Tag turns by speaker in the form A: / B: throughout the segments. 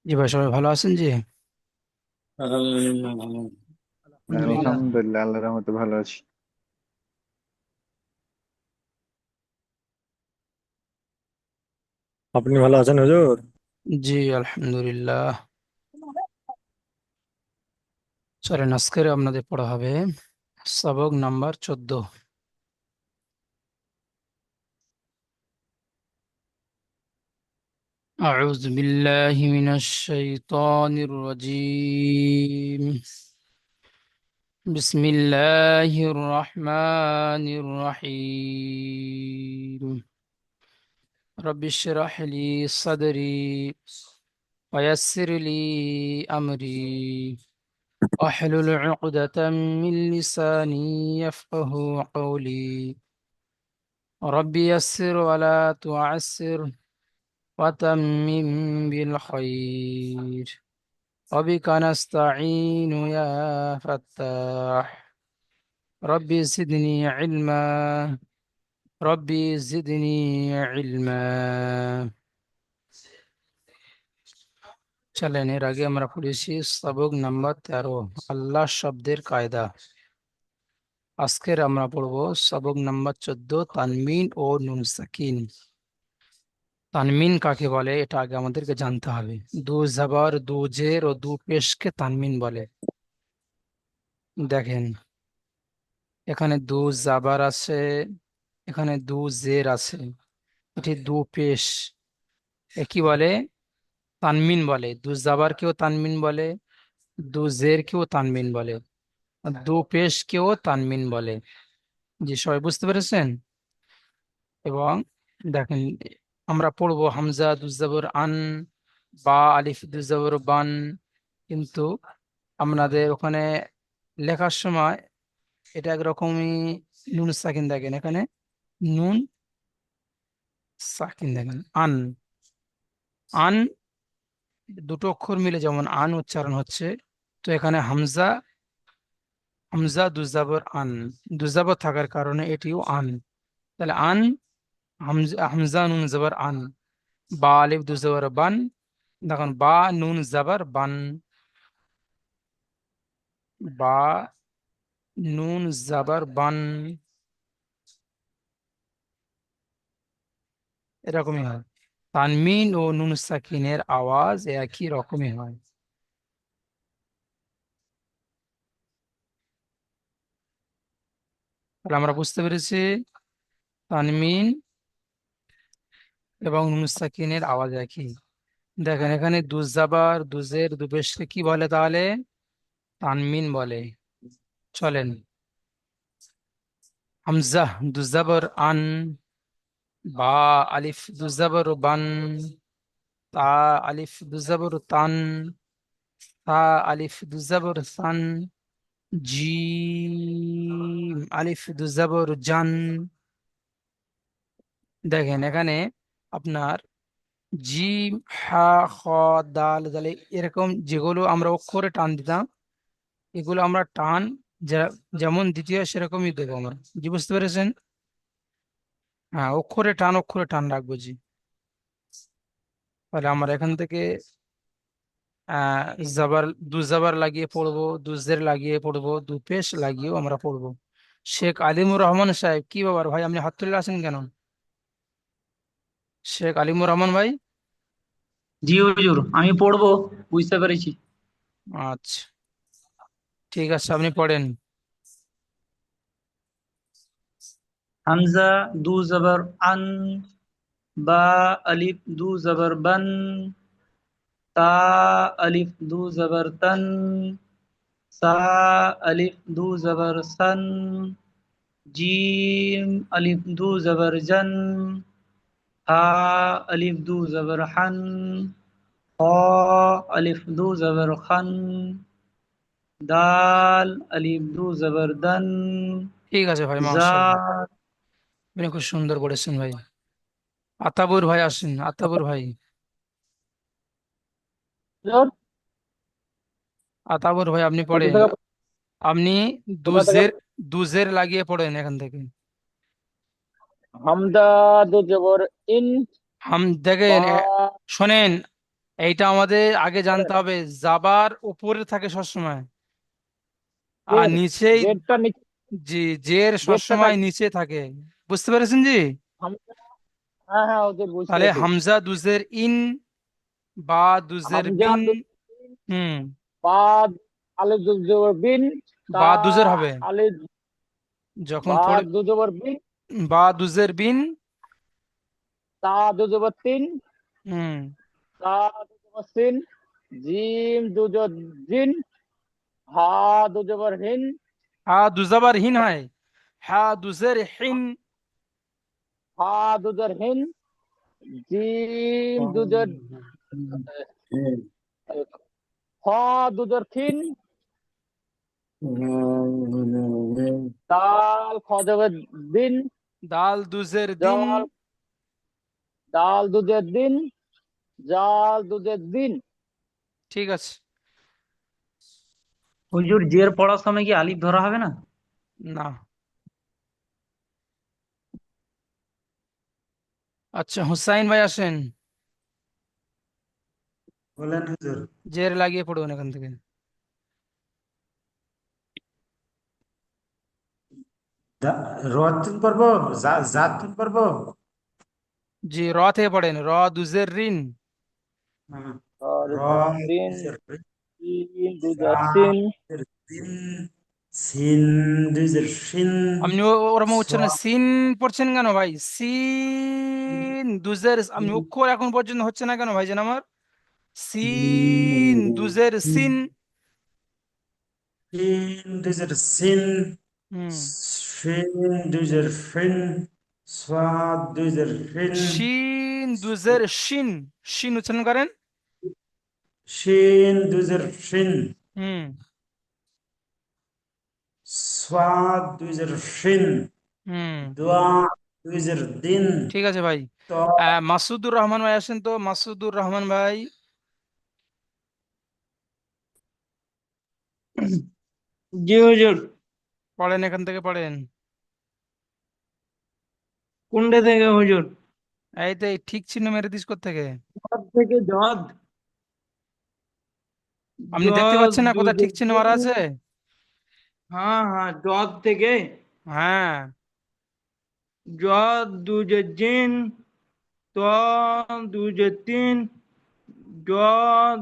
A: জি ভাই, সবাই ভালো আছেন? জি, আলহামদুলিল্লাহ।
B: আলহামদুলিল্লাহ, আল্লাহর রহমতে ভালো আছি।
C: আপনি ভালো আছেন হুজুর?
A: জি, আলহামদুলিল্লাহ। চলেন, আজকের আপনাদের পড়া হবে সবক নাম্বার 14। أعوذ بالله من الشيطان الرجيم. بسم الله الرحمن الرحيم. رب اشرح لي صدري ويسر لي أمري واحلل عقدة من لساني يفقه قولي. رب يسر ولا تعسر وتمم بالخير وبك نستعين يا فتاح. ربي زدني علما. ربي زدني علما. চলেন, এর আগে আমরা পড়েছি সবক নাম্বার 13, আল্লাহ শব্দের কায়দা। আজকের আমরা পড়ব সবক নাম্বার 14, তানমিন ও নুন সাকিন। তানমিন কাকে বলে এটা আগে আমাদেরকে জানতে হবে। দু জবর, দু জের ও দু পেশকে তানমিন বলে। দেখেন, এখানে দু জাবার আছে, এখানে দু জের আছে, এটি দু পেশ। কি বলে? তানমিন বলে। দু জাবার কেও তানমিন বলে, দু জের কেও তানমিন বলে, আর দু পেশ কেও তানমিন বলে। জি, সবাই বুঝতে পেরেছেন? এবং দেখেন, আমরা পড়বো হামজা দুজাবর আন, বা আলিফ দুজাবর বান, কিন্তু আপনাদের ওখানে লেখার সময় এটা একরকমই নুন সাকিন দেখেন, এখানে নুন সাকিন দেখেন। আন, আন দুটো অক্ষর মিলে যেমন আন উচ্চারণ হচ্ছে, তো এখানে হামজা, হামজা দুজাবর আন, দুজাবর থাকার কারণে এটিও আন। তাহলে আন, হামজা হামজা নুন জবর আন, বা আলিফ দুজাবর বান। দেখুন, বা নুন জবর বান, বা নুন জবর বান, এরকমই হয়। তানমিন ও নুন সাকিনের আওয়াজ একই রকমই হয়। তাহলে আমরা বুঝতে পেরেছি তানমিন এবং নুন সাকিনের আওয়াজ একই। দেখেন, এখানে দুজাবার দুজের দুপেশকে কি বলে তাহলে? তানমিন বলে। চলেন, হামজা দুজাবর আন, বা আলিফ দুজাবর বান, তা আলিফ দুজাবর তান, তা আলিফ দুজাবর সান, জিম আলিফ দুজাবর জান। দেখেন, এখানে আপনার জিম, হা, খ, দাল, দালে এরকম যেগুলো আমরা অক্ষরে টান দিতাম, এগুলো আমরা টান যেমন দ্বিতীয় সেরকমই দেবো আমরা। জি, বুঝতে পেরেছেন? হ্যাঁ, অক্ষরে টান, অক্ষরে টান রাখবো। জি, তাহলে আমরা এখান থেকে আহ জাবার, দু জাবার লাগিয়ে পড়বো, দু জের লাগিয়ে পড়বো, দু পেশ লাগিয়েও আমরা পড়বো। শেখ আলিমুর রহমান সাহেব, কি ব্যাপার ভাই, আপনি হাত তুলে আছেন কেন? শেখ আলিমুর রহমান ভাই।
D: জি হুজুর, আমি পড়বো। বুঝতে পেরেছি।
A: আচ্ছা, ঠিক আছে, আপনি পড়েন।
D: হামজা দু জবর আন, বা আলিফ দু জবর বান, তা আলিফ দু জবর তান, সা আলিফ দু জবর সান, জিম আলিফ দু জবর জান, হা আলিফ দু জবর হান, খ আলিফ দু জবর খান, দাল আলিফ দু জবর দান,
A: ঠিক আছে ভাই,
D: জা।
A: মাশাআল্লাহ, আপনি খুব সুন্দর পড়েছেন ভাই। আতাবুর ভাই আসেন, আতাবুর ভাই। আতাবুর ভাই, আপনি
C: কোথা
A: পড়েন।
C: থেকে
A: আপনি
C: কোথা থেকে?
A: দুজের, দুজের লাগিয়ে পড়েন এখান থেকে।
C: হামদা দু জবর ইন,
A: হাম
C: বা
A: দেখেন, শোনেন, এইটা আমাদের আগে
C: বলেন।
A: জানতে হবে। জাবার উপরে থাকে সবসময়, আর
C: জের,
A: নিচেই।
C: জেরটা নিচে,
A: জি, জের
C: জেরটা
A: সবসময়
C: থাকে
A: নিচে থাকে। বুঝতে পেরেছেন জি?
C: হামজা। হ্যাঁ হ্যাঁ, ওদের বুঝতে
A: তাহলে
C: পেরেছি।
A: হামজা দুজের ইন, বা দুজের
C: হামজা
A: বিন।
C: দুজের বিন,
A: হুম।
C: বা আলিফ দুজবর বিন, তা
A: বা দুজের হবে
C: আলিফ,
A: যখন
C: বা
A: পড়ে।
C: দুজবর বিন,
A: বা দুজের বিন।
C: তা দুজবর তিন,
A: হুম।
C: তা দুজবর সিন, জিম দুজর জিন, হা দুজবর হিন,
A: হা দুজাবার হিন হয়। হা দুজের হিন।
C: হা দুজর হিন, জিম দুজর, হ দুজর খিন, দাল খজবর দিন,
A: দাল দুজের দিন।
C: জল, দাল দুজের দিন, জাল দুজের দিন।
A: ঠিক আছে।
D: হুজুর জের পড়ার সময় কি আলিফ ধরা হবে না?
A: না। আচ্ছা, হুসাইন ভাই আসেন।
B: বলেন হুজুর।
A: জের লাগিয়ে পড়ুন এখান থেকে।
B: রতুন পড়বো, জাতুন পড়বো।
A: জি, র থেকে পড়েন। র দুজের রিন।
B: হুম।
C: আর
B: রং
C: দিন,
B: দুইজের
C: তিন দুজের সিন,
B: সাতের তিন, সিন দুইজের সিন,
A: আপনি ওরকম উচ্চারণ
B: সোয়া
A: সিন পড়ছেন কেন ভাই? সিন দুজের, আপনি অক্ষর এখন পর্যন্ত হচ্ছে না কেন ভাইজান আমার? সিন দুজের সিন।
B: সিন দুইজের সিন,
A: হুম।
B: সিন দুইজের ফিন, সোয়াদ দুইজের ফিন,
A: শিন দুজের শিন। শিন উচ্চারণ করেন।
B: সিন দুইজের সিন,
A: হুম।
B: সোয়াদ দুইজের সিন,
A: হুম।
B: দোয়া দুইজের দিন।
A: ঠিক আছে ভাই।
B: তো
A: মাসুদুর রহমান ভাই আসেন তো, মাসুদুর রহমান ভাই।
D: জি হুজুর।
A: পড়েন, এখান থেকে পড়েন।
D: কোনটা থেকে হুজুর?
A: এই তো, এই ঠিক চিহ্ন মেরে দিস থেকে।
D: জদ থেকে জদ।
A: আপনি দেখতে
D: জদ
A: পাচ্ছেন না কোথায় ঠিক
D: দুজের
A: চিহ্ন
D: জিন।
A: মারা আছে?
D: হ্যাঁ হ্যাঁ, জদ থেকে।
A: হ্যাঁ।
D: জদ দুজের জিন, ত দুজের তিন, জ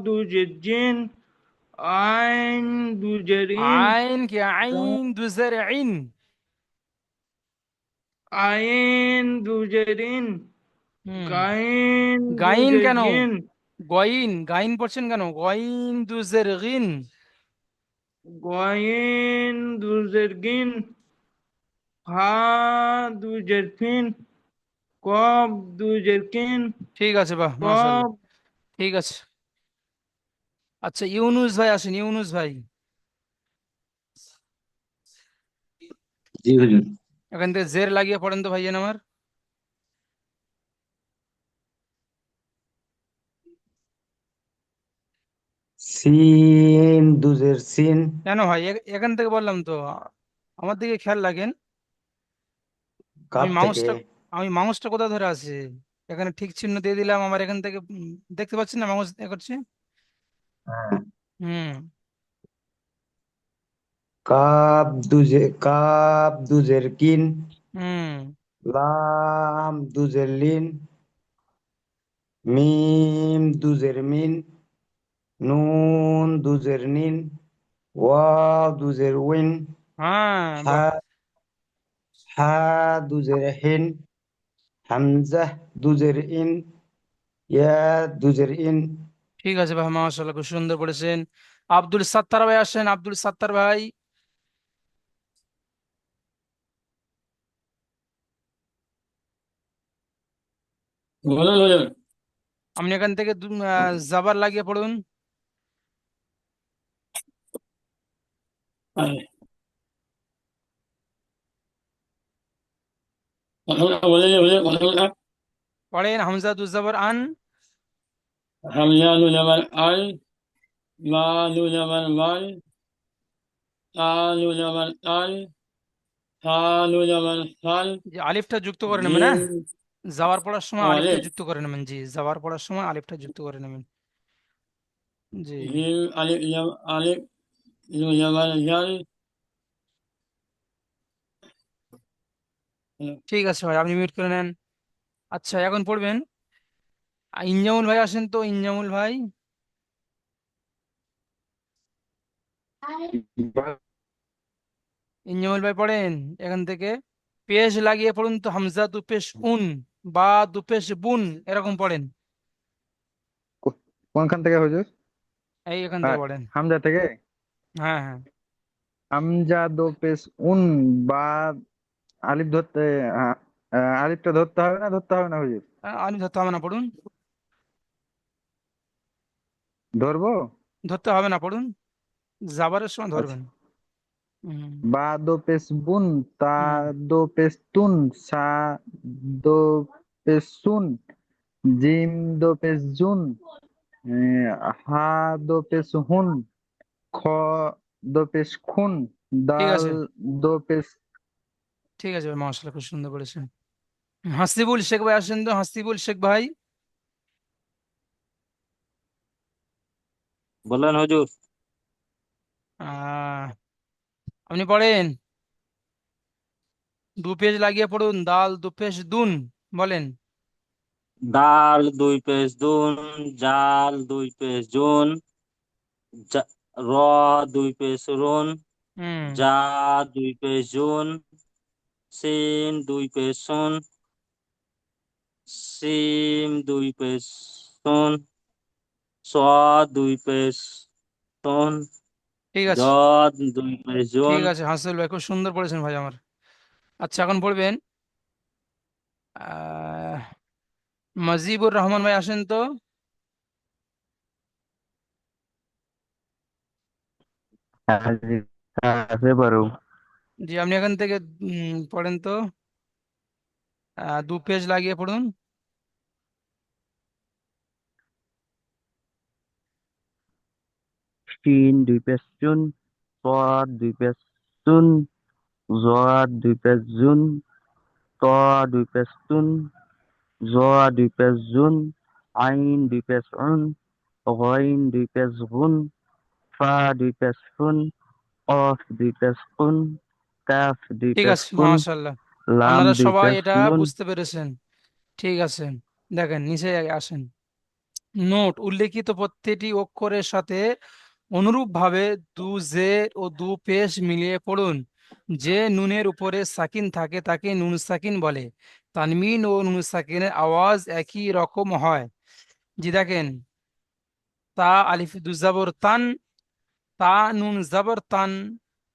D: দুজের জিন, আইন দুজের ইন,
A: আইন কি? আইন দুজের ইন।
D: আইন দুজের ইন,
A: হুম।
D: গাইন
A: গাইন
D: দুজের
A: কেন?
D: গিন,
A: গইন, গাইন পড়ছেন কেন? গইন দুজের গিন।
D: গয়েন দুজের গিন, ফা দুজের ফিন, কব দুজের কিন,
A: ঠিক আছে, বাহ, মাশাআল্লাহ।
D: কব।
A: ঠিক আছে। আচ্ছা, ইউনুস ভাই আসেন, ইউনুস ভাই।
E: জি হুজুর।
A: এখান থেকে জের লাগিয়ে পড়েন তো ভাইজান আমার।
E: সিন দুজের সিন।
A: কেন ভাই? এখান থেকে বললাম তো। আমার দিকে খেয়াল লাগেন। আমি
E: কাপ থেকে।
A: মাউসটা আমি মাউসটা কোথায় ধরে আছি? এখানে ঠিক চিহ্ন দিয়ে দিলাম, আমার এখান থেকে দেখতে পাচ্ছেন না মাউস এ করছে?
E: হ্যাঁ।
A: হুম।
E: কাপ দুজের কিন।
A: হুম।
E: লাম দুজের লিন। মিম দুজের মিন। নুন দুজের নিন। ওয়াও দুজের উইন।
A: হ্যাঁ,
E: হা
A: বাহ।
E: হা দুজের হিন। হামজা দুজের ইন। ইয়া দুজের ইন।
A: ঠিক আছে ভাই, মাশাআল্লাহ, খুব সুন্দর পড়েছেন। আব্দুল সাত্তার ভাই আসেন, আব্দুল সাত্তার ভাই।
F: বলুন বলুন।
A: আপনি এখান থেকে জাবার লাগিয়ে পড়ুন।
F: বলেন বলেন কথাগুলো।
A: পড়েন হামজা দুজাবার আন।
F: হামজা নুন আবার আল, মা নুন আবার মাল, তা নুন আবার তাল, হা নুন আবার সাল,
A: যে আলিফটা যুক্ত করে নেবেন,
F: জিম
A: হ্যাঁ। যাওয়ার পড়ার সময় আলিফটা
F: ألف
A: যুক্ত করে নেবেন, জি যাওয়ার পড়ার সময় আলিফটা যুক্ত করে নেবেন। জি
F: جيم ألف يم ألف ذو زبر جل
A: ঠিক আছে ভাই, আপনি মিউট করে নেন। আচ্ছা এখন পড়বেন ইনজামুল ভাই, আসেন তো ইনজামুল ভাই। ইনজামুল ভাই পড়েন এখান থেকে, পেশ লাগিয়ে পড়ুন তো, হামজা দু পেশ উন, বা দু পেশ বুন, এরকম পড়েন।
G: কোনখান থেকে হুজুর?
A: এই এখান থেকে পড়েন।
G: হামজা থেকে।
A: হ্যাঁ হ্যাঁ।
G: হামজা দো পেশ উন, বা আলিফ ধরতে আহ, আলিফটা ধরতে হবে না, ধরতে হবে না হুজুর?
A: আমি ধরতে হবে না, পড়ুন।
G: ধরবো?
A: ধরতে হবে না, পড়ুন, যাবারের সময়
G: আচ্ছা।
A: ধরবেন। হুম।
G: বা দো পেশ বুন, তা
A: হুম।
G: দো পেশ তুন, সা দো পেশ সুন, জিম দো পেশ জুন, হা দো পেশ হুন, খ দো পেশ খুন,
A: ঠিক
G: দাল
A: আছে,
G: দো পেশ।
A: ঠিক আছে ভাই, মাশাআল্লাহ খুব সুন্দর বলেছেন। হাসিবুল শেখ ভাই আসেন তো, হাসিবুল শেখ ভাই।
H: বললেন হুজুর।
A: আহ আপনি পড়েন, দু পেজ লাগিয়ে পড়ুন, দাল দু পেজ দুন, বলেন।
H: দাল দুই পেশ দুন, জাল দুই পেশ জুন, র দুই পেশ রুন,
A: হুম।
H: জা দুই পেশ জুন, সিন দুই পেশ সুন, সিম দুই পেশ সুন, সদ দুই পেশ সুন,
A: ঠিক আছে,
H: জদ দুই পেশ জুন।
A: ঠিক আছে হাসিবুল ভাই, খুব সুন্দর পড়েছেন ভাই আমার। আচ্ছা এখন পড়বেন আহ মজিবুর রহমান ভাই, আসেন তো।
E: হ্যাঁ জি, হ্যাঁ পেপারও।
A: জি আপনি এখান থেকে পড়েন তো, দু পেজ লাগিয়ে পড়ুন।
E: শিন দুই পেশ চুন, পদ দুই পেশ চুন, জদ দুই পেশ জুন, ত দুই পেশ তুন, জ দুই পেশ জুন, আইন দুই পেশ উন, গইন দুই পেশ গুন, ফা দুই পেশ ফুন, অফ দুই পেশ কুন, কাফ দুই
A: ঠিক
E: পেশ
A: আছে
E: কুন,
A: মাশাআল্লাহ,
E: লাম
A: আপনারা
E: দুই
A: সবাই
E: পেশ
A: এটা
E: লুন।
A: বুঝতে পেরেছেন। ঠিক আছে, দেখেন নিচে আসেন। নোট: উল্লেখিত প্রত্যেকটি অক্ষরের সাথে অনুরূপভাবে দু জের ও দু পেশ মিলিয়ে পড়ুন। যে নুনের উপরে সাকিন থাকে তাকে নুন সাকিন বলে। তানমিন ও নুন সাকিনের আওয়াজ একই রকম হয়। জি দেখেন, তা আলিফ দুজাবর তান, তা নুন জাবর তান,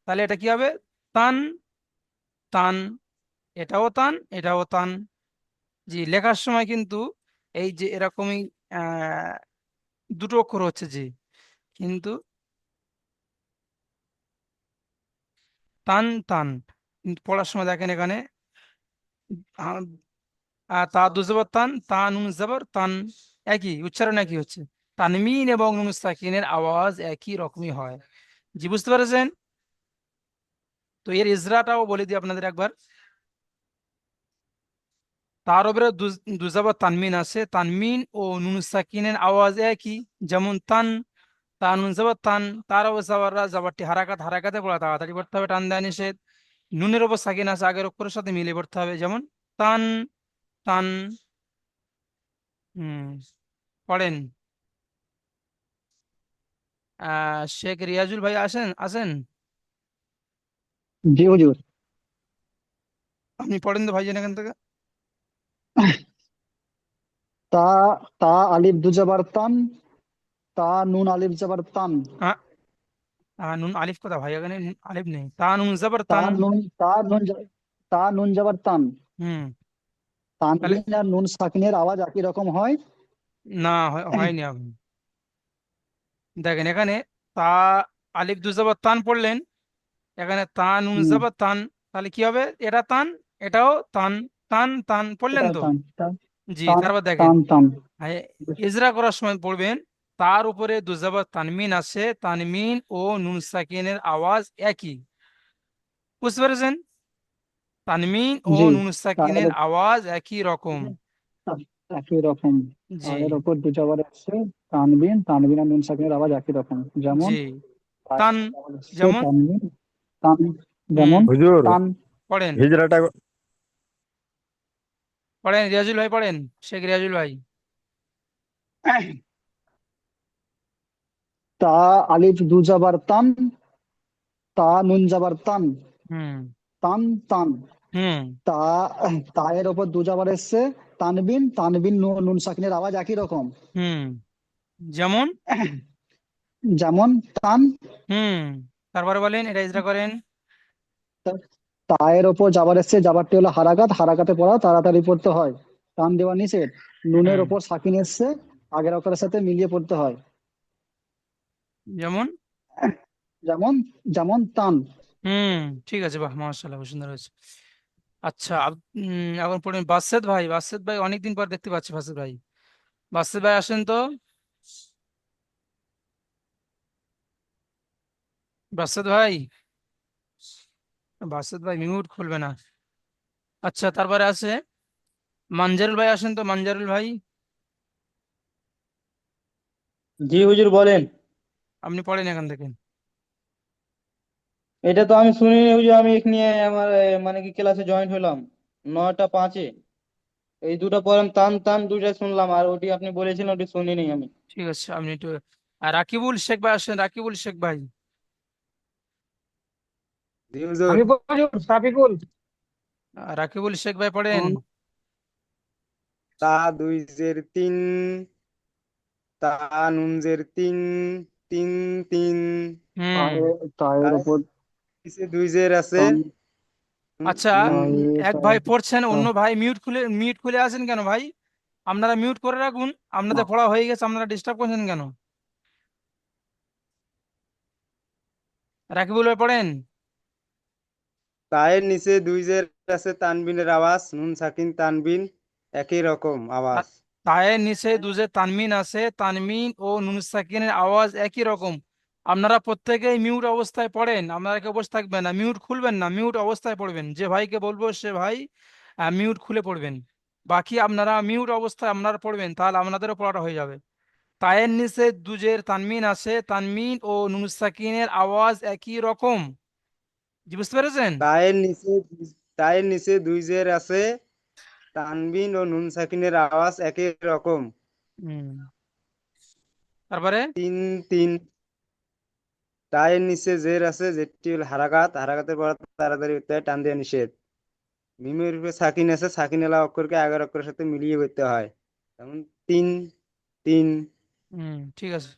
A: তাহলে এটা কি হবে? তান, তান, এটাও তান, এটাও তান। জি লেখার সময় কিন্তু এই যে এরকমই আহ দুটো অক্ষর হচ্ছে, জি কিন্তু তান তান, কিন্তু পড়ার সময় দেখেন এখানে আহ, তা দুজবর তান, তা নুন জবর তান, একই উচ্চারণ একই হচ্ছে। তানমিন এবং নুন সাকিনের আওয়াজ একই রকমই হয়। জি বুঝতে পেরেছেন? তো এর ইজরাটাও বলে দিই আপনাদের একবার। তার উপরে দুজাবর তানমিন আছে, তানমিন ও নুন সাকিনের আওয়াজ একই, যেমন তান, তা নুন জবর তান, তার ওপর জাবাররা জাবারটি হারাকাত হারাকাতে পড়া তাড়াতাড়ি পড়তে হবে, টান দেওয়া নিষেধ। নুনের ওপর সাকিন আছে, আগের অক্ষরের সাথে মিলে পড়তে হবে, যেমন তান, তান। হুম, পড়েন। শেখ রিয়াজুল ভাই আসেন, আসেন,
C: জি হুজুর।
A: আপনি পড়েন তো ভাইজান এখান থেকে।
C: তা তা আলিফ দুজাবার তান, তা নুন আলিফ জাবার তান,
A: আহ, নুন আলিফ কথা ভাই, এখানে আলিফ নেই, তা নুন জবর
C: তা
A: তান।
C: নুন তা নুন তা নুন জাবার তান।
A: হুম। তাহলে
C: তানবিন আর নুন সাকিনের আওয়াজ একই রকম হয়।
A: না, হয়নি আপনি দেখেন এখানে, তা আলিফ দু জবর তান পড়লেন, এখানে তা নুন
C: হুম,
A: জবর তান, তাহলে কি হবে? এটা তান, এটাও তান, তান তান পড়লেন
C: এটাও
A: তো।
C: তান তান
A: জি
C: তান
A: তারপর দেখেন,
C: তান তান।
A: হ্যাঁ, ইজরা করার সময় পড়বেন, তার উপরে দুজাবার তানমিন আছে, তানমিন ও নুন সাকিনের আওয়াজ একই। বুঝতে পেরেছেন? তানমিন ও
C: জি,
A: নুন
C: তায়ের
A: সাকিনের আওয়াজ একই রকম।
C: একই রকম।
A: জি
C: তায়ের ওপর দু জবর এসছে, তানবিন, তানবিন আর নুন সাকিনের আওয়াজ একই রকম। যেমন
A: জি।
C: তায়ের
A: তান,
C: ওপর জবর এসছে
A: যেমন
C: তানবিন, তান,
A: হুম,
C: যেমন
I: হুজুর,
C: তান।
A: পড়েন
I: হিজড়াটা
A: পড়েন, রিয়াজুল ভাই পড়েন, শেখ রিয়াজুল ভাই।
C: তা আলিফ দু জবর তান, তা নুন জবর তান,
A: হুম
C: তান তান।
A: হুম
C: তা তায়ের ওপর দু জবর এসছে, তানবিন, তানবিন নুন সাকিনের আওয়াজ একই রকম।
A: হুম, যেমন
C: যেমন তান।
A: হুম, তারপরে বলেন, এটা ইজরা করেন।
C: তায়ের ওপর জাবার এসছে, জাবারটি হলো হারাকাত, হারাকাতে পড়া তাড়াতাড়ি পড়তে হয়, টান দেওয়া নিষেধ। নুনের
A: হুম,
C: ওপর সাকিন এসছে, আগের অক্ষরের সাথে মিলিয়ে পড়তে হয়।
A: যেমন
C: যেমন যেমন তান।
A: হুম, ঠিক আছে, বাহ মাশাআল্লাহ, খুব সুন্দর হয়েছে। আচ্ছা, এখন পড়েন বাসেদ ভাই। বাসেদ ভাই অনেকদিন পর দেখতে পাচ্ছি, বাসেদ ভাই। বাসেদ ভাই আসেন তো। বাসেদ ভাই, বাসেদ ভাই মিউট খুলবে না। আচ্ছা, তারপরে আছে মানজারুল ভাই, আসেন তো মানজারুল ভাই।
D: জি হুজুর বলেন।
A: আপনি পড়েন এখান থেকে।
D: এটা তো আমি শুনিনি হুজুর, আমি এখানে আমার মানে কি ক্লাসে জয়েন হলাম 9টা 5-এ। এই দুটো পড়ান, টান টান দুইটা শুনলাম, আর ওটি আপনি বলেছিলেন ওটি শুনিনি আমি।
A: ঠিক আছে, আপনি একটু আর রাকিবুল শেখ ভাই আসেন, রাকিবুল শেখ ভাই।
I: জি হুজুর।
G: আমি বলছি সাফিকুল।
A: রাকিবুল শেখ ভাই পড়েন।
I: তা দুই জের তিন, তা নুন জের তিন, তিন তিন।
A: হুম,
C: তায়ের
I: তার
C: ওপর
I: নিচে দুই জের আছে।
C: তান।
A: আচ্ছা,
I: নুন
A: এক ভাই
C: তায়ের
A: পড়ছেন, অন্য
C: তা-
A: ভাই মিউট খুলে আছেন কেন ভাই? আপনারা মিউট করে রাখুন, আপনাদের পড়া হয়ে গেছে, আপনারা ডিস্টার্ব করছেন কেন? রাকিবুল ভাই পড়েন।
I: তায়ের নিচে দুই জের আছে, তানবিনের আওয়াজ, নুন সাকিন তানবিন একই রকম আওয়াজ।
A: তায়ের নিচে দুজে তানমিন আছে, তানমিন ও নুন সাকিনের আওয়াজ একই রকম। আপনারা প্রত্যেকেই মিউট অবস্থায় পড়েন, আপনারা কেউ বসে থাকবেন না, মিউট খুলবেন না, মিউট অবস্থায় পড়বেন। যে ভাইকে বলবো সে ভাই মিউট খুলে পড়বেন। বাকি আপনারা মিউট অবস্থায় আপনারা পড়বেন, তাহলে আপনাদেরও পড়াটা হয়ে যাবে। তায়ের নিচে দুজের তানমিন আছে, তানমিন ও নুন সাকিনের আওয়াজ একই রকম। জি, বুঝতে পেরেছেন?
I: তায়ের নিচে দুই জের আছে, তানবিন ও নুন সাকিনের আওয়াজ একই রকম।
A: হুম, তারপরে
I: তিন তিন। তায়ের নিচে জের আছে, যেটি হলো হারাকাত, হারাকাতের পর তাড়াতাড়ি উঠতে হয়, টান দেওয়া নিষেধ। মিমের উপরে সাকিন আছে, সাকিন এলা অক্ষরকে আগের অক্ষরের সাথে মিলিয়ে করতে হয়। যেমন তিন তিন।
A: ঠিক আছে।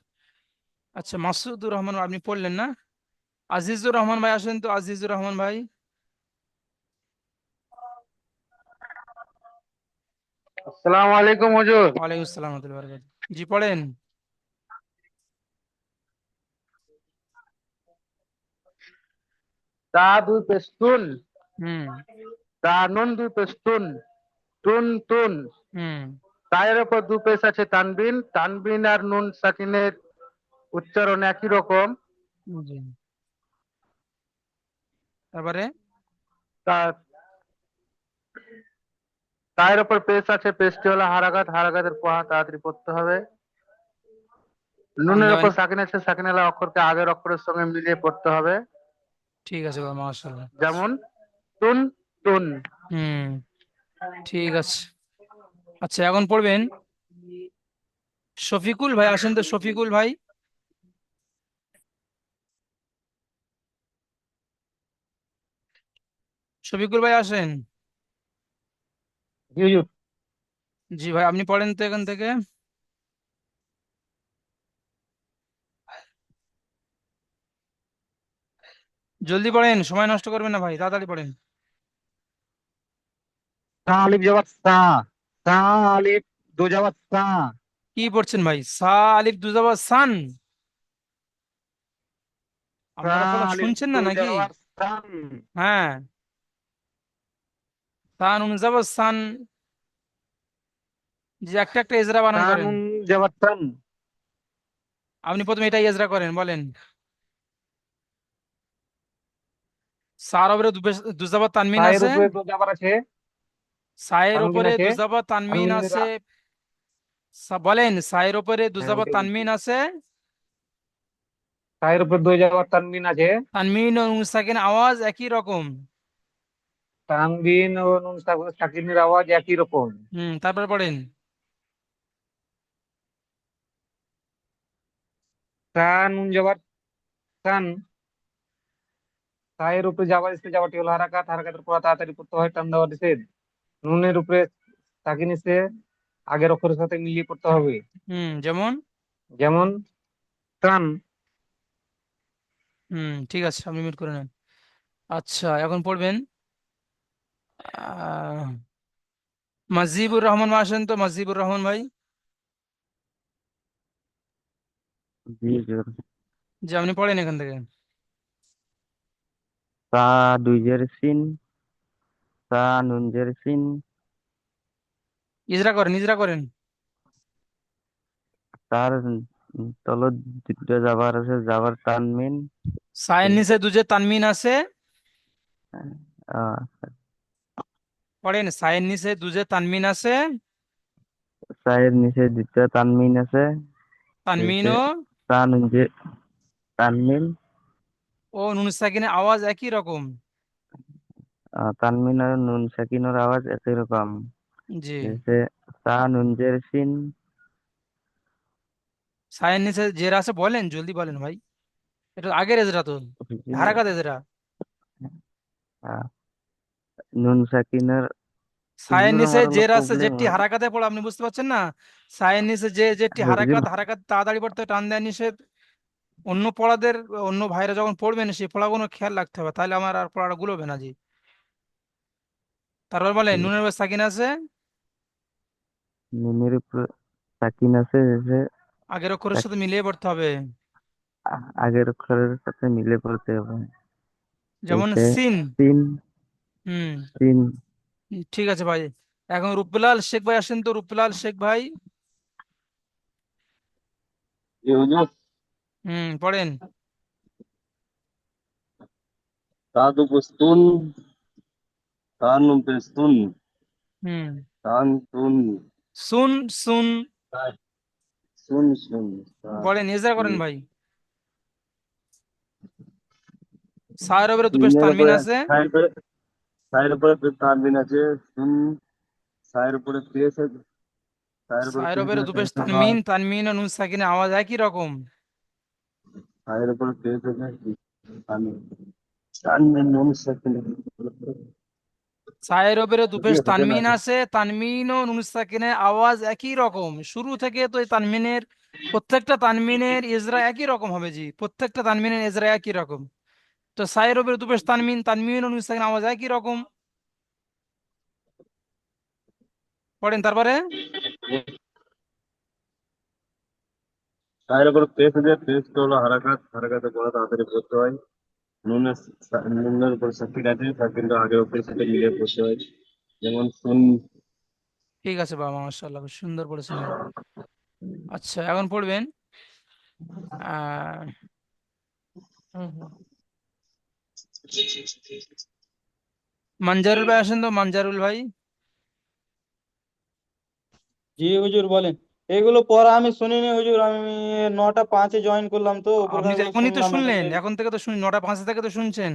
A: আচ্ছা, মাসুদুর রহমান আপনি পড়লেন না? আজিজুর রহমান ভাই আসেন তো, আজিজুর রহমান ভাই।
G: আসসালামু আলাইকুম হুজুর।
A: ওয়ালাইকুম আসসালাম ওয়া রাহমাতুল্লাহি ওয়া বারাকাতুহু। জি পড়েন।
G: তা দুই পেস্তুন,
A: হুম
G: তা নুন দুই পেস্তুন, টুন টুন।
A: হুম
G: তায়ের উপর দু পেশ আছে তানবিন, তানবিন আর নুন সাকিনের উচ্চারণ একই রকম।
A: জি, তারপরে
G: তা তায়ের উপর পেশ আছে, পেশটি হলো হারাকাত, হারাকাতের পড়া তাড়াতাড়ি পড়তে হবে।
A: টান
G: নুনের
A: দেবেন।
G: উপর সাকিন আছে, সাকিনালা অক্ষরকে আগের অক্ষরের সঙ্গে মিলিয়ে পড়তে হবে।
A: ঠিক আছে বাবা, মাশাআল্লাহ।
G: যেমন টুন টুন।
A: হুম, ঠিক আছে। আচ্ছা, এখন পড়বেন শফিকুল ভাই, আসেন তো শফিকুল ভাই। শফিকুল ভাই আসেন।
G: জি হুজুর।
A: জি ভাই, আপনি পড়েন তো এখান থেকে। জলদি পড়েন, সময় নষ্ট করবেন না ভাই, তাড়াতাড়ি পড়েন।
G: তা আলিফ জবর তা, তা আলিফ দু জবর তা,
A: কি পড়ছেন ভাই? সা আলিফ দুজাবা সান।
G: তা
A: আপনারা পড়া
G: আলিফ
A: শুনছেন না
G: দু
A: নাকি?
G: জবর সান,
A: হ্যাঁ, সান উনজাবা সান। যে একটা একটা এজরা বানান
G: তা
A: করেন।
G: নুন জবর তান।
A: আপনি প্রথমে এটা এজরা করেন, বলেন। সার উপরে দুজাবার তানমিন
G: সায়ের
A: আছে,
G: উপরে দুজাবার আছে,
A: সায়ের
G: তানবিন
A: উপরে
G: আছে,
A: দুজাবার তানমিন
G: তানবিনের
A: আছে। বলেন, সায়ের উপরে
G: হ্যাঁ
A: দুজাবার
G: ওটাই বলছি।
A: তানমিন আছে,
G: সায়ের উপরে দুজাবার তানবিন আছে,
A: তানমিন ও নুন সাকিন আওয়াজ একই রকম।
G: তানবিন ও নুন সাকিনের আওয়াজ একই রকম।
A: তারপরে পড়েন।
G: তা নুন জবর তান, সায়ের উপরে যাবার এসে যাবারটি হলো হারাকাত, হারাকাতের পর তাড়াতাড়ি পড়তে হয়, টান দেওয়া নিষেধ। নুনের উপরে সাকিন এসে আগের অক্ষরের সাথে মিলিয়ে পড়তে হবে।
A: যেমন।
G: যেমন তান।
A: ঠিক আছে, আপনি মিউট করে নেন। আচ্ছা, এখন পড়বেন আহ মাজিবুর রহমান আসেন তো, মাজিবুর রহমান ভাই।
E: জি হুজুর।
A: যে আপনি পড়েন এখান থেকে।
E: তা দুই জের সিন, তা নুন জের সিন,
A: ইজরা করেন, ইজরা করেন।
E: তার তলত দুটো জাবার আছে, জাবার তানমিন।
A: সায়ের নিচে দুজে তানমিন আছে।
E: আহ,
A: পড়েন, সায়ের নিচে দুজে তানমিন আছে।
E: সায়ের নিচে দুটো তানমিন আছে।
A: তানমিন
E: এতে
A: ও
E: তা নুন জে তানমিন,
A: নুন সাকিনের আওয়াজ একই রকম।
E: তানমিন আর নুন সাকিনের আওয়াজ একই রকম।
A: জি।
E: जैसे তা নুন জের সিন।
A: সায়ের নিচে জেরা আছে, বলেন জলদি বলেন ভাই। এটা তো আগের এজরা তো, হারাকাত এজরা।
E: আহ, নুন সাকিনের।
A: সায়ের
E: হুজুর
A: নিচে
E: আমার হলো
A: জের আছে
E: প্রবলেম
A: যেটি
E: হয়।
A: হারাকাতে পড়ে, আপনি বুঝতে পারছেন না? সায়ের নিচে যে যেটি
E: হুজুর
A: হারাকাত, হারাকাত তাড়াতাড়ি পড়তে হয়, টান দেওয়া নিষেধ। অন্য পড়াদের, অন্য ভাইরা যখন পড়বেন সেই পড়াগুলো খেয়াল রাখতে হবে, তাহলে আমার আর পড়াটা গুলোবে না জি। তারপর বলে নুনের উপর সাকিন আছে,
E: নুনের উপর সাকিন আছে, जैसे
A: আগের অক্ষরের সাথে মিলিয়ে পড়তে হবে।
E: আগের অক্ষরের সাথে মিলে পড়তে হবে।
A: যেমন
E: जैसे
A: সিন।
E: সিন,
A: হুম।
E: সিন।
A: ঠিক আছে ভাই। এখন রূপলাল শেখ ভাই আসেন তো, রূপলাল শেখ ভাই।
F: জি হুজুর।
A: পড়েন।
F: তাদু পুস্তুন, তানুম পেস্তুন,
A: হুম।
F: তান তুন,
A: সুন, সুন।
F: শুন শুন,
A: পড়েন, ইজরা করেন ভাই। সায়ের উপরে দুপেশ
F: তিনের
A: তানমিন
F: উপরে
A: আছে।
F: সাইড উপরে তানবিন আছে, শুন। সাইড উপরে পেশ আছে, সাইড উপরে
A: সায়ের
F: পেশ
A: উপরে
F: আছে,
A: দুপেশ তানমিন, তানমিন ও নুন সাকিনের আওয়াজ একই রকম।
F: সাইড উপরে পেশ আছে, তানবিন, তানবিন নুন সাকিন।
A: সায়ের উপরে
F: জি
A: দুপেশ
F: হুজুর
A: তানমিন
F: আছে।
A: আছে, তানমিন ও নুন সাকিনের আওয়াজ একই রকম। শুরু থেকে তো এই তানমিনের, প্রত্যেকটা তানমিনের ইজরা একই রকম হবে জি, প্রত্যেকটা তানমিনের ইজরা একই রকম। তো সায়ের উপরে দুপেশ তানমিন, তানমিন ও নুন সাকিনের আওয়াজ একই রকম। পড়েন তারপরে।
F: সাইড উপরে পেশ আছে, পেশটা হলো হারাকাত, হারাকাতে বড় তাড়াতাড়ি পড়তে হয়। নুনের নুনের উপর সাকিন আছে, সাকিনটা আগে উপরে সাথে মিলিয়ে পড়তে হয়। যেমন শুন।
A: ঠিক আছে বাবা, মাশাআল্লাহ, খুব সুন্দর পড়েছেন ভাই। আচ্ছা, এখন পড়বেন আহ মানজারুল ভাই আসেন তো, মানজারুল ভাই।
D: জি হুজুর বলেন। এগুলো পড়া আমি শুনিনি হুজুর, আমি 9টা 5-এ জয়েন করলাম তো
A: আপনি তো
D: ওখানে
A: এখনই তো
D: শুনলাম এখন
A: শুনলেন,
D: থেকে।
A: এখন থেকে তো শুন, 9টা 5 থেকে তো শুনছেন।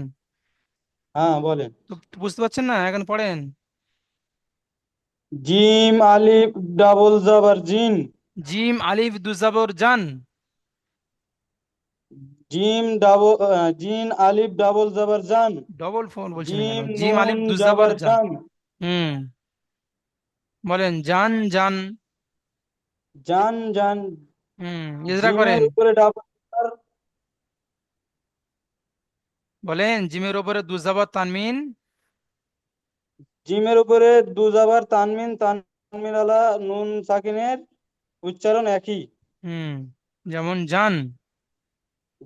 D: হ্যাঁ বলেন।
A: তো বুঝতে পারছেন না? এখন পড়েন।
D: জিম আলিফ ডাবল জাবার জিন।
A: জিম আলিফ দুজাবর জান।
D: জিন আলিফ ডাবল জাবার জান।
A: ডবল ফোন বলছেন কেন?
D: জিম
A: জিম
D: নুন
A: আলিফ দুজাবর
D: জাবার
A: জান।
D: জান।
A: হুম। বলেন জান, জান।
D: জান জান।
A: ইজরা
D: জিমের
A: করেন।
D: উপরে ডাবল জাবার।
A: বলেন, জিমের উপরে দুজাবর তানমিন।
D: জিমের উপরে দু জাবার তানমিন, তানমিন আলা নুন সাকিনের উচ্চারণ একই।
A: হুম। যেমন জান।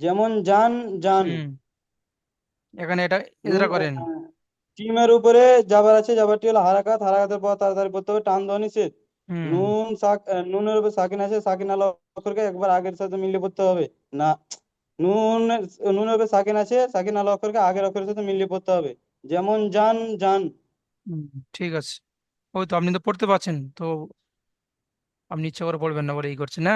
D: যেমন জান জান।
A: হুম। এখানে এটা
D: নুন
A: ইজরা করেন।
D: জিমের উপরে জাবার আছে, জাবারটি হলো হারাকাত, হারাকাতের পর তাড়াতাড়ি পড়তে হবে, টান দেওয়া নিষেধ।
A: হুম।
D: নুনের উপর সাকিন আছে, সাকিন আলা অক্ষরকে একবার আগের সাথে মিলিয়ে পড়তে হবে না। নুন, নুনের উপরে সাকিন আছে, সাকিন আলা অক্ষরকে আগের অক্ষরের সাথে মিলিয়ে পড়তে হবে। যেমন জান, জান।
A: হুম, ঠিক আছে। ওই তো আপনি তো পড়তে পারছেন তো, আপনি ইচ্ছা করে পড়বেন না বলে এই করছেন না।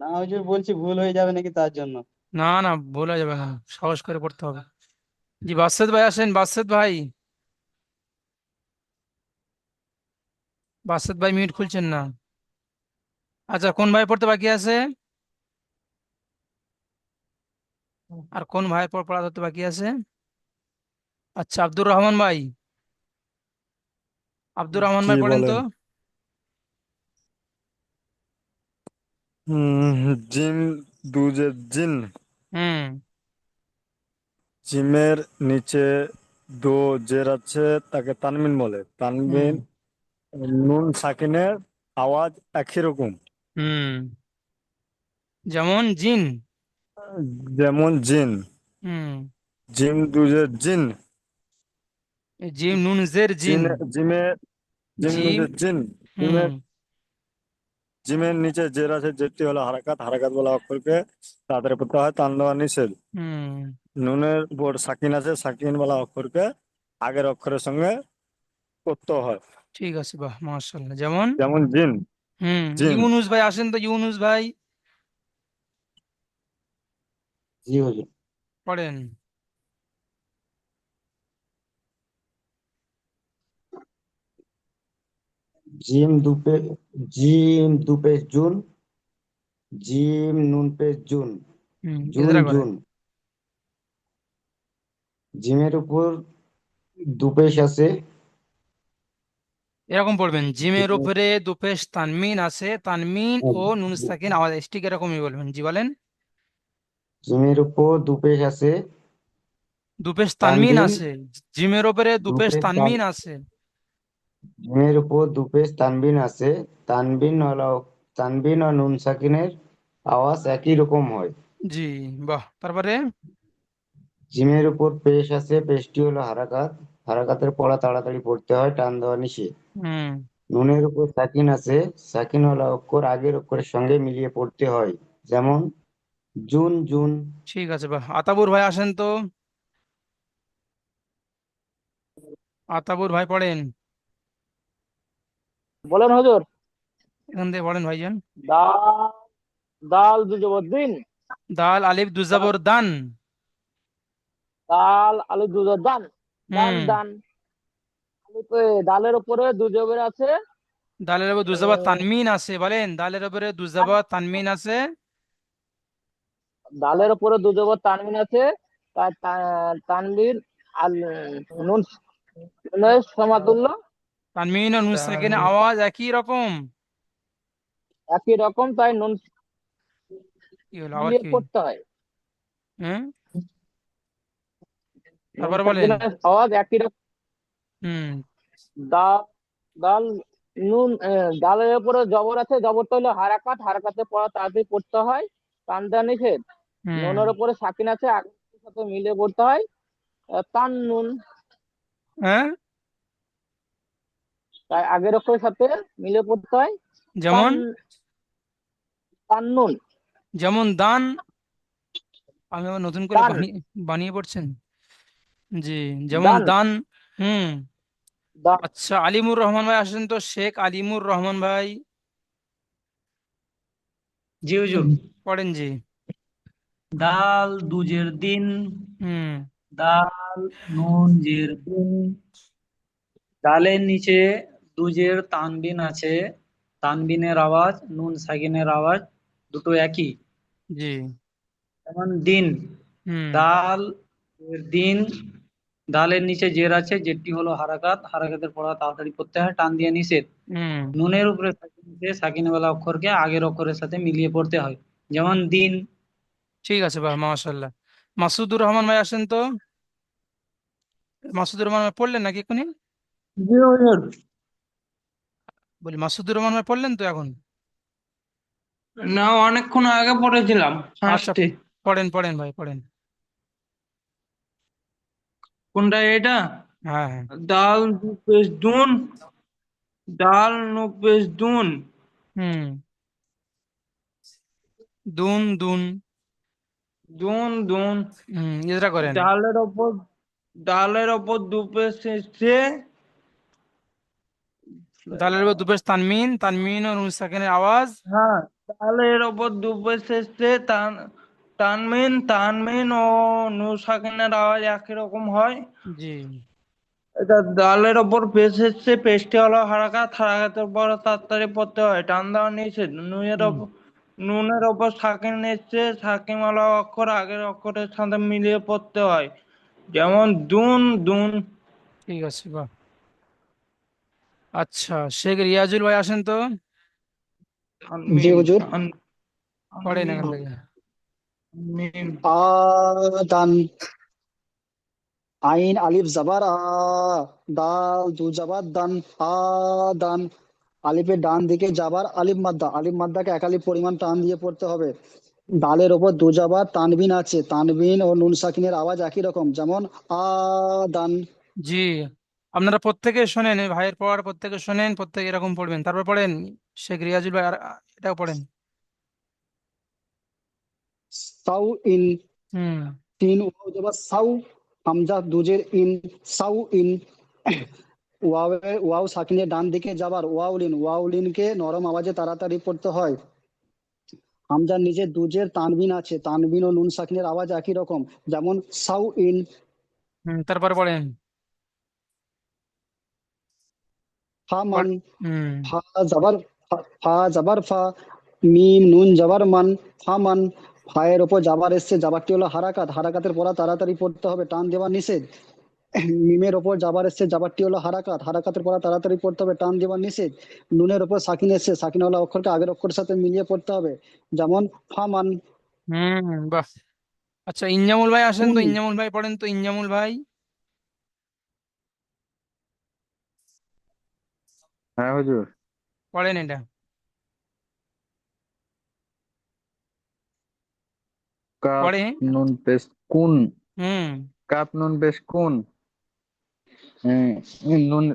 D: না, ওই যে বলছি ভুল হয়ে যাবে নাকি তার জন্য।
A: না না, ভুলে যাবে না, সাহস করে পড়তে হবে। জি বাসেদ ভাই আসেন, বাসেদ ভাই। বাসেদ ভাই মিউট খুলছেন না। আচ্ছা, কোন ভাই পড়তে বাকি আছে? আর কোন ভাই পড়া ধরতে বাকি আছে? আচ্ছা, আব্দুর রহমান ভাই। আব্দুর রহমান
J: জি
A: ভাই পড়েন তো।
J: বলেন। জিম দুজের জিন।
A: হুম
J: জিমের নিচে দো জের আছে, তাকে তানমিন বলে।
A: হুম
J: তানমিন নুন সাকিনের আওয়াজ একই রকম।
A: হুম। যেমন জিন।
J: যেমন জিন।
A: হুম।
J: জিম দুজের জিন।
A: এই জিম নুন জের জিন।
J: জিন জিমে জিম
A: জিম।
J: দুজের জিন।
A: হুম
J: জিমের জিমের নিচে জের আছে, জেরটি হলো হারাকাত। হারাকাত বলা অক্ষরকে তাড়াতাড়ি পড়তে হয়, টান দেওয়া নিষেধ।
A: হুম।
J: নুনের উপর সাকিন আছে, সাকিন বলা অক্ষরকে আগের অক্ষরের সঙ্গে করতে হয়।
A: ঠিক আছে, বাহ মাশাআল্লাহ। যেমন
J: যেমন জিন। জিন।
A: ইউনুস ভাই আসেন তো, ইউনুস ভাই
I: জি হুজুর।
A: পড়েন।
I: জিম দুপে জিম দুপে জুন, জিম নুন পেশ জুন, জুন
A: ইজরা করে।
I: জুন। জিমের উপর দুপেশ আছে।
A: এরকম পড়বেন, জিমের
I: জিমের
A: উপরে দুপেশ তানমিন আছে, তানমিন ও নুন সাকিন আওয়াজ ঠিক এরকমই বলবেন। জি বলেন।
I: জিমের উপর দুপেশ আছে,
A: দুপেশ তানমিন
I: তানবিন
A: আছে। জিমের উপরে দুপেশ
I: দুপেশ
A: তানমিন আছে।
I: জিমের উপর দুপেশ তানবিন আছে। তানবিন হলো তানবিন ও নুন সাকিনের আওয়াজ একই রকম হয়।
A: জি, বাহ। তারপরে
I: জিমের উপর পেশ আছে, পেশটি হলো হারাকাত। হারাকাতের পড়া তাড়াতাড়ি পড়তে হয়, টান দেওয়া নিষেধ।
A: হুম
I: নুনের উপর সাকিন আছে, সাকিন ওয়ালা অক্ষর আগের অক্ষরের সঙ্গে মিলিয়ে পড়তে হয়। যেমন জুন জুন।
A: ঠিক আছে, বাহ। আতাবুর ভাই আসেন তো। আতাবুর ভাই পড়েন।
K: বলেন হুজুর।
A: এখান থেকে পড়েন ভাইজান।
K: দাল, দাল দুজবদ্দিন।
A: দাল আলিফ দুজাবর দান।
K: দাল আলু দুজোর দান, দান
A: হুম।
K: দান। আলিফে দালের উপরে দুজবের আছে।
A: দালের উপর দুজাবর তানমিন আছে, বলেন দালের উপরে দুজাবর তানমিন আছে।
K: দালের উপরে দুজবর তানবিন আছে। তার তানবিন আল নুন, নুনের সমাতুল্য।
A: তানমিন ও নুন সাকিনের আওয়াজ একই রকম।
K: একই রকম, তাই নুন
A: কি হলো আবার
K: মিলিয়ে
A: কি?
K: পড়তে হয়।
A: হ্যাঁ,
K: নুন
A: তারপরে বলেন।
K: সাকিনের আওয়াজ একই রকম।
A: হুম
K: দাল, দাল নুন, দালের উপরে জবর আছে, জবরটা হলো হারাকাত। হারাকাতে পড়া তাড়াতাড়ি পড়তে হয়, টান দেওয়া নিষেধ।
A: হুম।
K: নুনের উপরে সাকিন আছে, আগের সাথে মিলে পড়তে হয়, তান নুন।
A: হ্যাঁ,
K: তাই আগের অক্ষরের সাথে মিলে পড়তে হয়, তান,
A: যেমন
K: তান নুন।
A: যেমন দান। আমি আবার নতুন করে
K: দান,
A: বানিয়ে বানিয়ে পড়ছেন। জি, যেমন
K: দান,
A: দান। হুম।
K: দান।
A: আচ্ছা, আলিমুর রহমান ভাই আসেন তো, শেখ আলিমুর রহমান ভাই
B: জি হুজুর।
A: পড়েন। জি।
B: দাল দুজের দিন,
A: হুম
B: দাল নুন জের দিন। ডালের নিচে দুজের তানবিন আছে, তানবিনের আওয়াজ নুন সাকিনের আওয়াজ দুটো একই।
A: জি।
B: যেমন দিন,
A: হুম
B: দাল এর দিন। দালের নিচে জের আছে, জেরটি হলো হারাকাত। হারাকাতের পড়া তাড়াতাড়ি করতে হয়, টান দিয়ে নিষেধ।
A: হুম।
B: নুনের উপরে সাকিন আছে, সাকিনওয়ালা অক্ষরকে আগের অক্ষরের সাথে মিলিয়ে পড়তে হয়। যেমন দিন।
A: ঠিক আছে, বাহ মাশাল্লাহ। মাসুদুর রহমান ভাই আসেন তো। মাসুদুর রহমান ভাই পড়লেন নাকি এখনই?
B: জি হুজুর।
A: বলি মাসুদুর রহমান ভাই পড়লেন তো এখন?
B: না, অনেকক্ষণ আগে পড়েছিলাম
A: আচ্ছা,
B: ফার্স্টে।
A: পড়েন পড়েন ভাই পড়েন।
B: কোনটা এটা?
A: হ্যাঁ হ্যাঁ।
B: দাল দু পেশ দুন, ডাল নো পেশ দুন।
A: হুম দুন দুন।
K: দুন দুন।
A: ইজরা করেন।
K: ডালের ওপর ডালের ওপর দু পেশ এসছে।
A: দালের উপর দুপেশ তানমিন, তানমিন ও নুন সাকিনের আওয়াজ।
K: হ্যাঁ, ডালের ওপর দু পেশ এসছে, তানমিন তানমিন ও নুন সাকিনের আওয়াজ একই রকম হয়।
A: জি।
K: এটা ডালের ওপর পেশ এসছে, পেশটি হলো হারাকাত, হারাকাতের পর তাড়াতাড়ি পড়তে হয়, টান দেওয়া নিষেধ।
A: হুম,
K: নুনের ওপর সাকিন এসছে, সাকিন ওয়ালা অক্ষর আগের অক্ষরের সাথে মিলিয়ে পড়তে হয়, যেমন দুন দুন।
A: ঠিক আছে, বাহ। আচ্ছা, শেখ রিয়াজুল ভাই আসেন তো,
C: জি
K: তানমিন
C: হুজুর।
A: পড়েন
K: তানমিন
A: এখান থেকে।
K: তানমিন।
C: আদান, আইন আলিফ জাবার আ, দাল দু জাবার দান, আদান। আলিফের ডান দিকে জাবার আলিফ মাদ্দা, আলিফ মাদ্দাকে এক আলিফ পরিমাণ টান দিয়ে পড়তে হবে। দালের ওপর দু জাবার তানবিন আছে, তানবিন ও নুন সাকিনের আওয়াজ একই রকম, যেমন আদান।
A: জি, আপনারা প্রত্যেকে শোনেন, এই ভাইয়ের পড়ার প্রত্যেকে শোনেন, প্রত্যেকে এরকম পড়বেন, তারপর পড়েন শেখ রিয়াজুল ভাই। আর এটাও পড়েন।
C: সাউ ইন,
A: হুম।
C: তিন ওয়াও জবর সাউ, হামজা দুজের ইন, সাউ ইন। ওয়াও সাকিনের ডান দিকে যাবার ওয়াউলিন, ওয়াউলিনকে নরম আওয়াজে তাড়াতাড়ি পড়তে হয়। হামজার নিচে দুজের তানবিন আছে, তানবিন ও নুন সাকিনের আওয়াজ একই রকম, যেমন সাউ ইন।
A: তারপর পড়েন।
C: ফামান,
A: পড়- হুম।
C: ফা জাবার, ফা জাবার ফা, মিম নুন জাবার মান, ফামান। ফায়ের ওপর জাবার এসছে, জাবারটি হলো হারাকাত, হারাকাতের পড়া তাড়াতাড়ি পড়তে হবে, টান দেওয়া নিষেধ। মিমের ওপর জাবার এসছে, জাবারটি হলো হারাকাত, হারাকাতের পড়া তাড়াতাড়ি পড়তে হবে, টান দেওয়া নিষেধ। নুনের ওপর সাকিন এসছে, সাকিন ওয়ালা অক্ষরকে আগের অক্ষরের সাথে মিলিয়ে পড়তে হবে, যেমন ফামান।
A: বাহ। আচ্ছা, ইনজামুল ভাই আসেন
C: কুন,
A: তো, ইনজামুল ভাই পড়েন তো, ইনজামুল ভাই
G: হ্যাঁ হুজুর।
A: পড়েন এটা।
G: কাপ
A: পড়ে।
G: নুন পেশ কুন,
A: হুম।
G: কাপ নুন পেশ কুন। নুন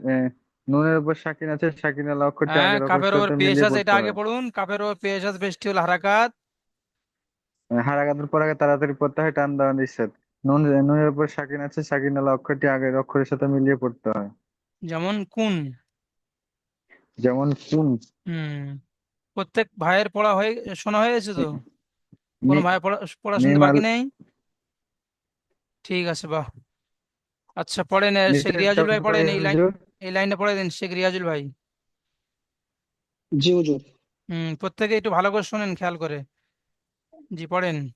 G: নুনের উপর সাকিন আছে, সাকিনের অক্ষরটি
A: হ্যাঁ,
G: আগের অক্ষরের
A: কাপের ওপর
G: সাথে
A: পেশ
G: মিলিয়ে
A: আছে, এটা
G: পড়তে
A: আগে
G: হয়।
A: পড়ুন। কাপের ওপর পেশ আছে, পেশটি হলো হারাকাত।
G: হারাকাতের পর আগে তাড়াতাড়ি পড়তে হয়, টান দেওয়া নিষেধ। নুনের উপর সাকিন আছে, সাকিন অক্ষরটি আগের অক্ষরের সাথে মিলিয়ে পড়তে হয়,
A: যেমন কুন।
G: যেমন কুন।
A: হুম। প্রত্যেক ভাইয়ের পড়া হয়ে শোনা হয়ে গেছে তো? কোনো
G: মি-
A: ভাই পড়া পড়া শুনতে
G: মিম আল
A: বাকি নেই? ঠিক আছে, বাহ। আচ্ছা, পড়েন শেখ
G: নিচেরটা
A: রিয়াজুল ভাই
G: পড়ে
A: পড়েন এই লাইন।
G: হুজুর।
A: এই লাইনটা পড়ে দিন শেখ রিয়াজুল ভাই।
C: জি হুজুর।
A: প্রত্যেকে একটু ভালো করে শোনেন, খেয়াল করে। জি, পড়েন।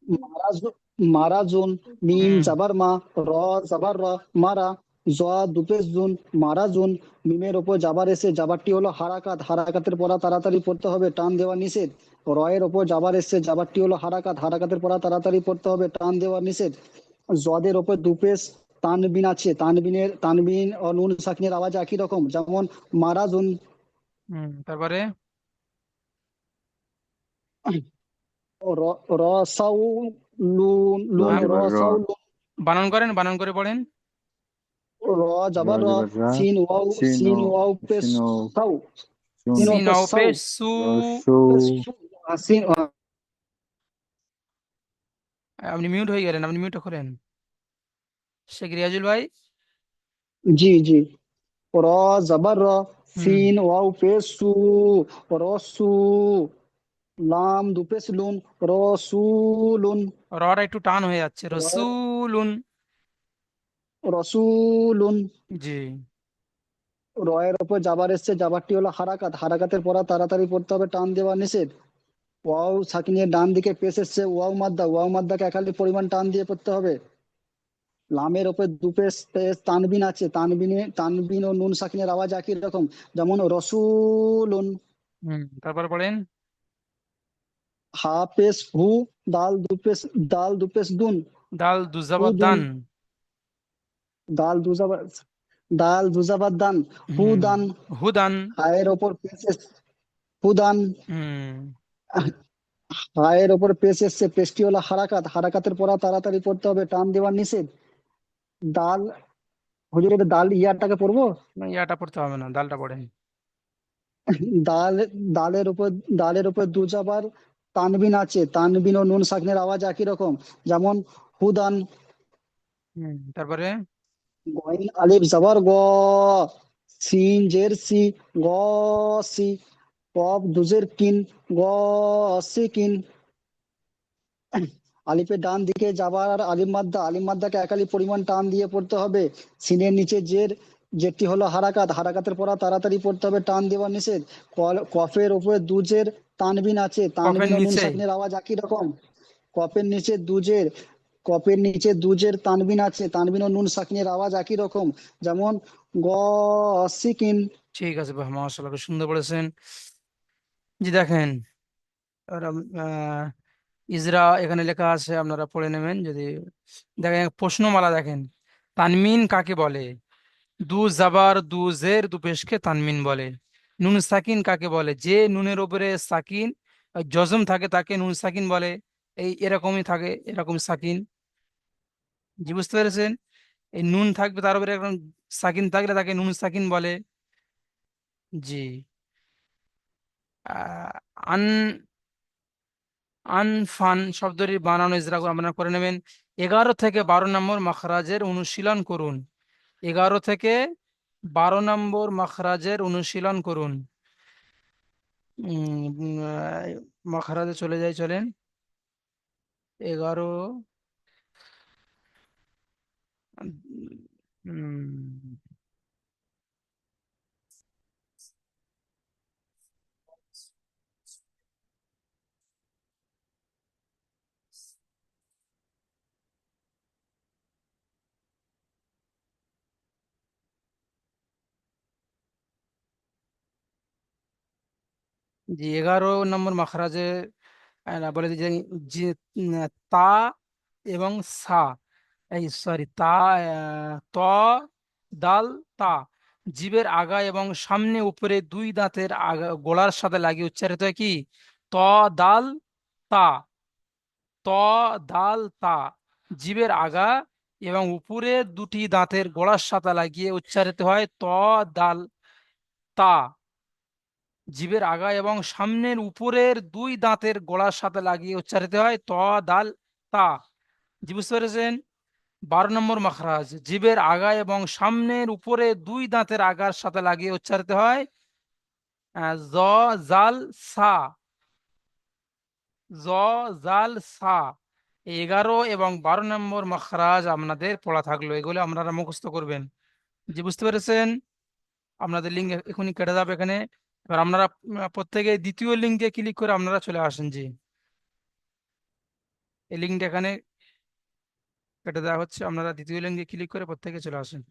C: মারাজু, মারাজুন, মিম
A: হুম।
C: জাবার মা, র জাবার র, মারা। জয়া দুপেশ জুন, মারাজুন। মিমের ওপর জাবার এসে, জাবারটি হলো হারাকাত, হারাকাতের পড়া তাড়াতাড়ি পড়তে হবে, টান দেওয়া নিষেধ। রয়ের ওপর জাবার এসে, জাবারটি হলো হারাকাত, হারাকাতের পড়া তাড়াতাড়ি পড়তে হবে, টান দেওয়া নিষেধ। জদের ওপর দুপেশ তানবিন আছে, তানবিন ও নুন সাকিনের আওয়াজ একই রকম, যেমন মারাজুন।
A: তারপরে
C: র, র সাউ লুন, লুন
A: আহ,
C: র
G: রজবার র,
C: সাউ লুন।
A: বানান করেন, বানান করে পড়েন।
C: র জাবার র,
G: রজবার রা,
C: সিন ওয়াও,
G: সিন ও,
C: সিন ওয়াও পেশ
G: সিন ও,
C: সাউ,
G: সুন,
C: সিন ওয়াও
A: সিন
C: পেশ
A: ও
C: সাউ,
A: পেশ সু।
G: রসু।
C: সিন।
A: আপনি মিউট হয়ে গেলেন, আপনি মিউট করেন শেখ রিয়াজুল ভাই।
C: জি জি। র জাবার র,
A: হুম।
C: সিন ওয়াও পেশ সু, রসু। লাম দুপেশ লুন, রসুলুন।
A: রটা একটু টান হয়ে যাচ্ছে, রসুলুন।
C: রসুলুন।
A: জি।
C: রয়ের ওপর জাবার এসছে, জাবারটি হলো হারাকাত, হারাকাতের পড়া তাড়াতাড়ি পড়তে হবে, টান দেওয়া নিষেধ। ওয়াও সাকিনের ডান দিকে পেশ এসছে, ওয়াও মাদ্দা, ওয়াও মাদ্দাকে একালি পরিমাণ টান দিয়ে পড়তে হবে। লামের ওপর দুপেশ পেশ তানবিন আছে, তানবিন ও নুন সাকিনের আওয়াজ একই রকম, যেমন রসুলুন।
A: তারপর পড়েন।
C: হা পেশ হু, দাল দুপেশ, দাল দুপেশ দুন,
A: দাল
C: হু
A: দুজাবার
C: দুন।
A: দান।
C: দাল দুজাবার, দাল দুজাবার দান, হু
A: হুম।
C: দান।
A: হুদান।
C: হায়ের ওপর পেশ হুদান।
A: হুম।
C: হায়ের ওপর পেশ এসছে, পেশটি হলো হারাকাত, হারাকাতের পড়া তাড়াতাড়ি পড়তে হবে, টান দেওয়ার নিষেধ। দাল, হুজুর এটা দাল ইয়ারটাকে পড়বো।
A: না, ইয়াটা পড়তে হবে না, দালটা পড়েন।
C: দাল, দালের উপর, দালের উপর দু জাবার, তানবিন আছে, তানবিন ও নুন সাকিনের আওয়াজ একই রকম, যেমন হুদান।
A: তারপরে
C: গইন আলিফ জবর গ, সিন জের সি, গ সি, কফ দুজের কিন, গ সিকিন। আলিফের ডান দিকে যাবার আর আলিফ মাদ্দা, আলিফ মাদ্দাকে একালি পরিমাণ টান দিয়ে পড়তে হবে। সিনের নিচে জের, জেরটি হলো হারাকাত, হারাকাতের পড়া তাড়াতাড়ি পড়তে হবে, টান দেওয়া নিষেধ। কফের উপরে দুজের তানবিন আছে,
A: কফের
C: তানবিন ও নুন
A: নিচে।
C: সাকিনের আওয়াজ একই রকম। কফের নিচে দুজের, কফের নিচে দুজের তানবিন আছে, তানবিন ও নুন সাকিনের আওয়াজ একই রকম, যেমন গ সিকিন।
A: ঠিক আছে বাহ, মাশাআল্লাহ, খুব সুন্দর বলেছেন। জি দেখেন, আর, আহ, ইজরা এখানে লেখা আছে, আপনারা পড়ে নেবেন যদি। দেখেন প্রশ্নমালা দেখেন, তানমিন কাকে বলে? দু জাবার দু জের দু পেশকে তানমিন বলে। নুন সাকিন কাকে বলে? যে নুনের উপরে সাকিন জজম থাকে তাকে নুন সাকিন বলে। এই এরকমই থাকে, এরকম সাকিন। জি বুঝতে পেরেছেন? এই নুন থাকবে তার উপরে এরকম সাকিন থাকলে তাকে নুন সাকিন বলে। জি। আহ, আন আনফান শব্দটি বানানো ইজরা আপনারা করে নেবেন। 11 থেকে 12 নম্বর মাখরাজের অনুশীলন করুন। 11 থেকে 12 নম্বর মাখরাজের অনুশীলন করুন। মাখরাজে চলে যাই, চলেন। 11। উম, জি 11 নম্বর মাখরাজে বলে দিই যে যে, তা এবং সা, এই সরি তা, ত, দাল, তা জিভের আগা এবং সামনে উপরে দুই দাঁতের আগা গোড়ার সাথে লাগিয়ে উচ্চারিত হয় কি? ত, দাল, তা। ত, দাল, তা জিভের আগা এবং উপরে দুটি দাঁতের গোড়ার সাথে লাগিয়ে উচ্চারিত হয় ত, দাল, তা। জিভের আগা এবং সামনের উপরের দুই দাঁতের গোড়ার সাথে লাগিয়ে উচ্চারিত হয় ত, দাল, তা। জি বুঝতে পেরেছেন? 12 নম্বর মাখরাজ, জিভের আগা এবং সামনের উপরে দুই দাঁতের আগার সাথে লাগিয়ে উচ্চারিত হয় জ, জাল, সা। জ, জাল, সা। এই 11 এবং 12 নম্বর মাখরাজ আপনাদের পড়া থাকলো, এগুলো আপনারা মুখস্থ করবেন। জি বুঝতে পেরেছেন? আপনাদের লিঙ্ক এখনই কেটে যাবে এখানে। এবার আপনারা প্রত্যেকে দ্বিতীয় লিঙ্কে ক্লিক করে আপনারা চলে আসেন। জি, এই লিঙ্কটা এখানে কেটে দেওয়া হচ্ছে, আপনারা দ্বিতীয় লিঙ্কে ক্লিক করে প্রত্যেকে চলে আসেন।